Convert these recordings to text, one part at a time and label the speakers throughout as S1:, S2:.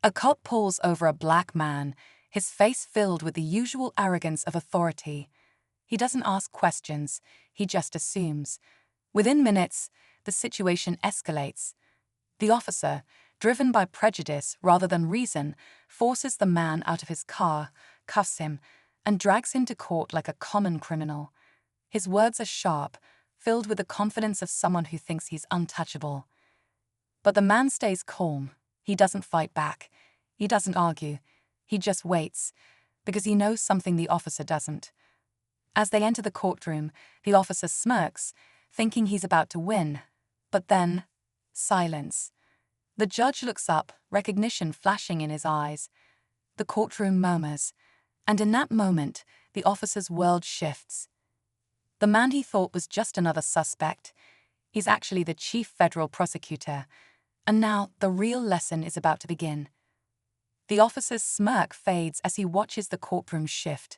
S1: A cop pulls over a black man, his face filled with the usual arrogance of authority. He doesn't ask questions, he just assumes. Within minutes, the situation escalates. The officer, driven by prejudice rather than reason, forces the man out of his car, cuffs him, and drags him to court like a common criminal. His words are sharp, filled with the confidence of someone who thinks he's untouchable. But the man stays calm. He doesn't fight back. He doesn't argue. He just waits, because he knows something the officer doesn't. As they enter the courtroom, the officer smirks, thinking he's about to win. But then, silence. The judge looks up, recognition flashing in his eyes. The courtroom murmurs, and in that moment, the officer's world shifts. The man he thought was just another suspect, he's actually the Chief Federal Prosecutor, and now the real lesson is about to begin. The officer's smirk fades as he watches the courtroom shift.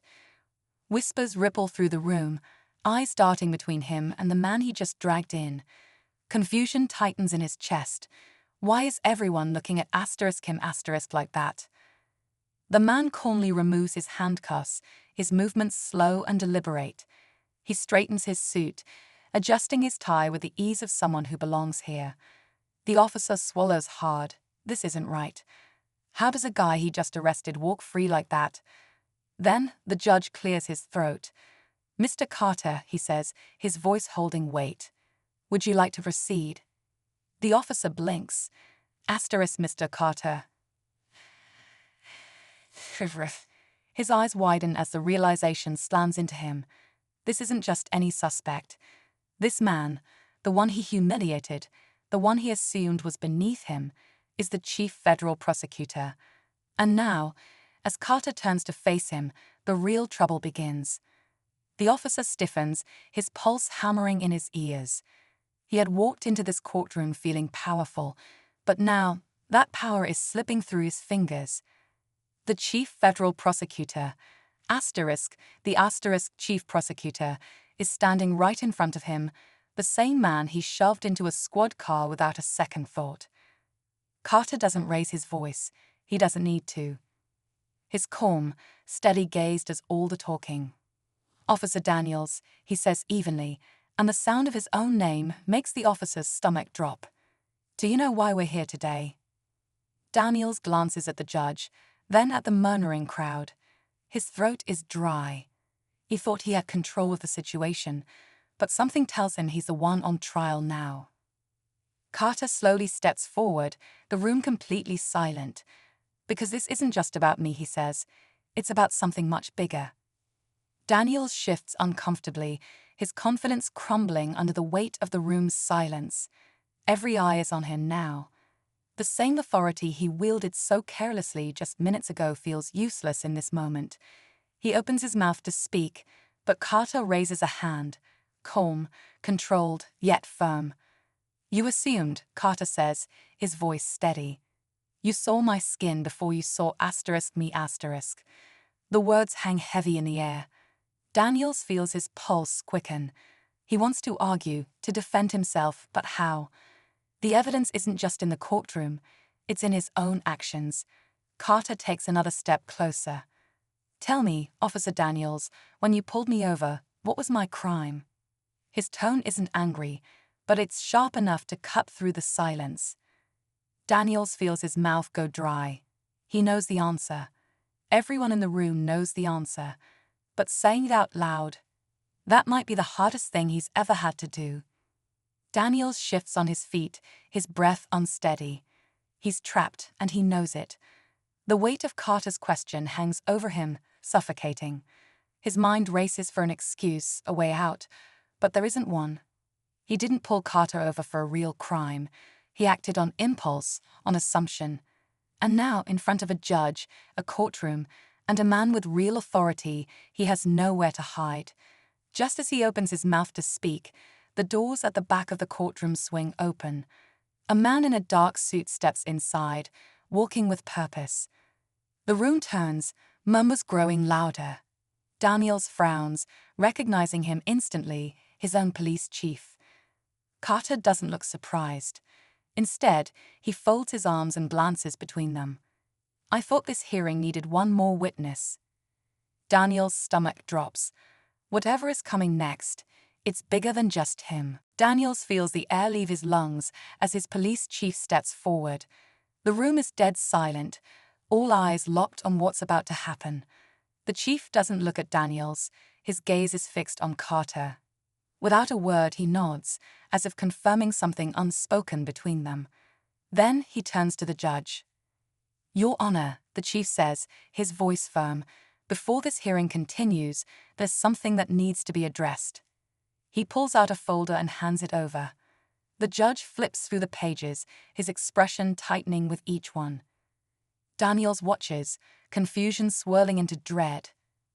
S1: Whispers ripple through the room, eyes darting between him and the man he just dragged in. Confusion tightens in his chest. Why is everyone looking at him like that? The man calmly removes his handcuffs, his movements slow and deliberate. He straightens his suit, adjusting his tie with the ease of someone who belongs here. The officer swallows hard. This isn't right. How does a guy he just arrested walk free like that? Then the judge clears his throat. "Mr. Carter," he says, his voice holding weight. "Would you like to proceed?" The officer blinks. Mr. Carter. His eyes widen as the realization slams into him. This isn't just any suspect. This man, the one he humiliated, the one he assumed was beneath him, is the Chief Federal Prosecutor. And now, as Carter turns to face him, the real trouble begins. The officer stiffens, his pulse hammering in his ears. He had walked into this courtroom feeling powerful, but now that power is slipping through his fingers. The Chief Federal Prosecutor, the Chief Prosecutor, is standing right in front of him, the same man he shoved into a squad car without a second thought. Carter doesn't raise his voice. He doesn't need to. His calm, steady gaze does all the talking. "Officer Daniels," he says evenly, and the sound of his own name makes the officer's stomach drop. "Do you know why we're here today?" Daniels glances at the judge, then at the murmuring crowd. His throat is dry. He thought he had control of the situation, but something tells him he's the one on trial now. Carter slowly steps forward, the room completely silent. "Because this isn't just about me," he says. "It's about something much bigger." Daniels shifts uncomfortably, his confidence crumbling under the weight of the room's silence. Every eye is on him now. The same authority he wielded so carelessly just minutes ago feels useless in this moment. He opens his mouth to speak, but Carter raises a hand, calm, controlled, yet firm. "You assumed," Carter says, his voice steady. "You saw my skin before you saw me. The words hang heavy in the air. Daniels feels his pulse quicken. He wants to argue, to defend himself, but how? The evidence isn't just in the courtroom, it's in his own actions. Carter takes another step closer. "Tell me, Officer Daniels, when you pulled me over, what was my crime?" His tone isn't angry, but it's sharp enough to cut through the silence. Daniels feels his mouth go dry. He knows the answer. Everyone in the room knows the answer. But saying it out loud, that might be the hardest thing he's ever had to do. Daniels shifts on his feet, his breath unsteady. He's trapped, and he knows it. The weight of Carter's question hangs over him, suffocating. His mind races for an excuse, a way out, but there isn't one. He didn't pull Carter over for a real crime. He acted on impulse, on assumption. And now, in front of a judge, a courtroom, and a man with real authority, he has nowhere to hide. Just as he opens his mouth to speak, the doors at the back of the courtroom swing open. A man in a dark suit steps inside, walking with purpose. The room turns, murmurs growing louder. Daniels frowns, recognizing him instantly, his own police chief. Carter doesn't look surprised. Instead, he folds his arms and glances between them. I thought this hearing needed one more witness. Daniel's stomach drops. Whatever is coming next, it's bigger than just him. Daniels feels the air leave his lungs as his police chief steps forward. The room is dead silent, all eyes locked on what's about to happen. The chief doesn't look at Daniels, his gaze is fixed on Carter. Without a word, he nods, as if confirming something unspoken between them. Then he turns to the judge. "Your Honor," the chief says, his voice firm, "before this hearing continues, there's something that needs to be addressed." He pulls out a folder and hands it over. The judge flips through the pages, his expression tightening with each one. Daniels watches, confusion swirling into dread.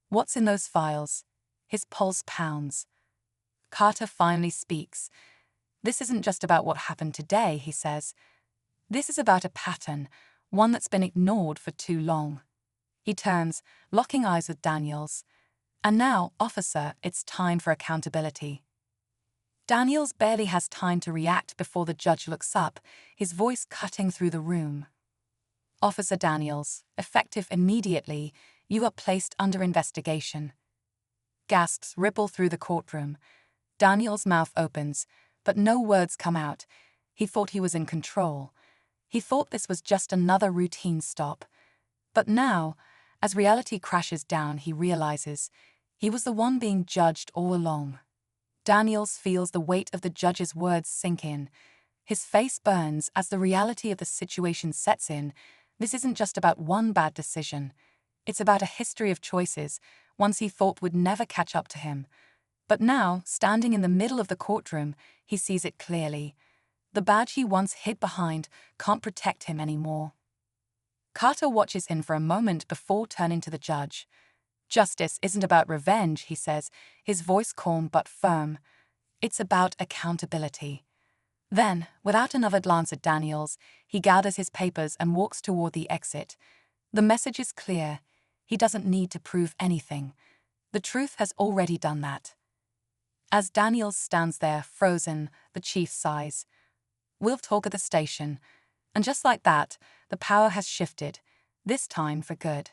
S1: What's in those files? His pulse pounds. Carter finally speaks. "This isn't just about what happened today," he says. "This is about a pattern, one that's been ignored for too long." He turns, locking eyes with Daniels. "And now, officer, it's time for accountability." Daniels barely has time to react before the judge looks up, his voice cutting through the room. "Officer Daniels, effective immediately, you are placed under investigation." Gasps ripple through the courtroom. Daniels' mouth opens, but no words come out. He thought he was in control. He thought this was just another routine stop. But now, as reality crashes down, he realizes he was the one being judged all along. Daniels feels the weight of the judge's words sink in. His face burns as the reality of the situation sets in. This isn't just about one bad decision. It's about a history of choices, ones he thought would never catch up to him. But now, standing in the middle of the courtroom, he sees it clearly. The badge he once hid behind can't protect him anymore. Carter watches him for a moment before turning to the judge. "Justice isn't about revenge," he says, his voice calm but firm. "It's about accountability." Then, without another glance at Daniels, he gathers his papers and walks toward the exit. The message is clear. He doesn't need to prove anything. The truth has already done that. As Daniels stands there, frozen, the chief sighs. "We'll talk at the station." And just like that, the power has shifted, this time for good.